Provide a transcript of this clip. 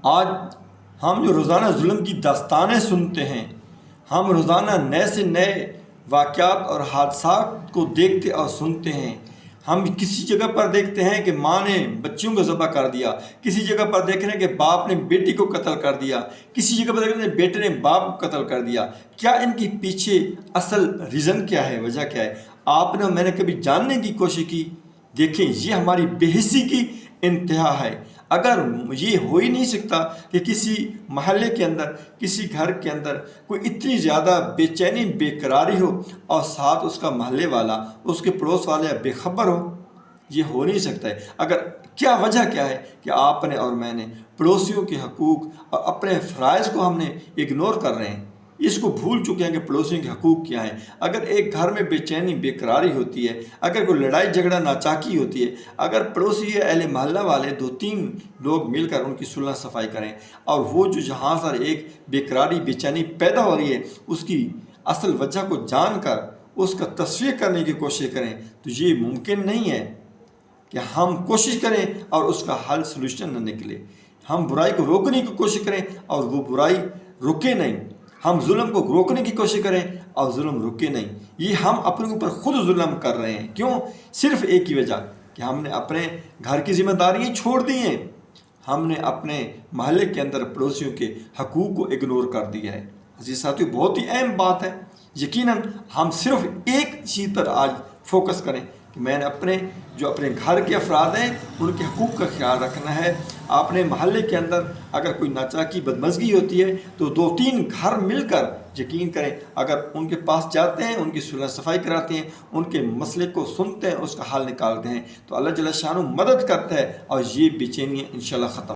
آج ہم جو روزانہ ظلم کی داستانیں سنتے ہیں، ہم روزانہ نئے سے نئے واقعات اور حادثات کو دیکھتے اور سنتے ہیں۔ ہم کسی جگہ پر دیکھتے ہیں کہ ماں نے بچوں کو ذبح کر دیا، کسی جگہ پر دیکھ رہے ہیں کہ باپ نے بیٹی کو قتل کر دیا، کسی جگہ پر دیکھ رہے ہیں بیٹے نے باپ کو قتل کر دیا۔ کیا ان کے پیچھے اصل ریزن کیا ہے، وجہ کیا ہے؟ آپ نے اور میں نے کبھی جاننے کی کوشش کی؟ دیکھیں، یہ ہماری بے حسی کی انتہا ہے۔ اگر یہ ہو ہی نہیں سکتا کہ کسی محلے کے اندر، کسی گھر کے اندر کوئی اتنی زیادہ بے چینی، بے قراری ہو اور ساتھ اس کا محلے والا، اس کے پڑوس والے بے خبر ہو، یہ ہو نہیں سکتا ہے۔ اگر کیا وجہ کیا ہے کہ آپ نے اور میں نے پڑوسیوں کے حقوق اور اپنے فرائض کو ہم نے اگنور کر رہے ہیں، اس کو بھول چکے ہیں کہ پڑوسیوں کے حقوق کیا ہیں۔ اگر ایک گھر میں بے چینی، بے قراری ہوتی ہے، اگر کوئی لڑائی جھگڑا، ناچاکی ہوتی ہے، اگر پڑوسی اہل محلہ والے 2-3 لوگ مل کر ان کی صلح صفائی کریں اور وہ جو جہاں پر ایک بے قراری، بے چینی پیدا ہو رہی ہے، اس کی اصل وجہ کو جان کر اس کا تصفیہ کرنے کی کوشش کریں، تو یہ ممکن نہیں ہے کہ ہم کوشش کریں اور اس کا حل سلوشن نہ نکلے۔ ہم برائی کو روکنے کی کوشش کریں اور وہ برائی رکے نہیں، ہم ظلم کو روکنے کی کوشش کریں اور ظلم رکے نہیں۔ یہ ہم اپنے اوپر خود ظلم کر رہے ہیں۔ کیوں؟ صرف ایک ہی وجہ کہ ہم نے اپنے گھر کی ذمہ داریاں چھوڑ دی ہیں، ہم نے اپنے محلے کے اندر پڑوسیوں کے حقوق کو اگنور کر دیا ہے۔ عزیز ساتھیو، بہت ہی اہم بات ہے۔ یقیناً ہم صرف ایک چیز پر آج فوکس کریں کہ میں نے اپنے گھر کے افراد ہیں ان کے حقوق کا خیال رکھنا ہے۔ اپنے محلے کے اندر اگر کوئی ناچاکی، بدمزگی ہوتی ہے تو 2-3 گھر مل کر یقین کریں، اگر ان کے پاس جاتے ہیں، ان کی صلح صفائی کراتے ہیں، ان کے مسئلے کو سنتے ہیں، اس کا حل نکالتے ہیں، تو اللہ جل شانہ مدد کرتا ہے اور یہ بے چینیاں انشاءاللہ ختم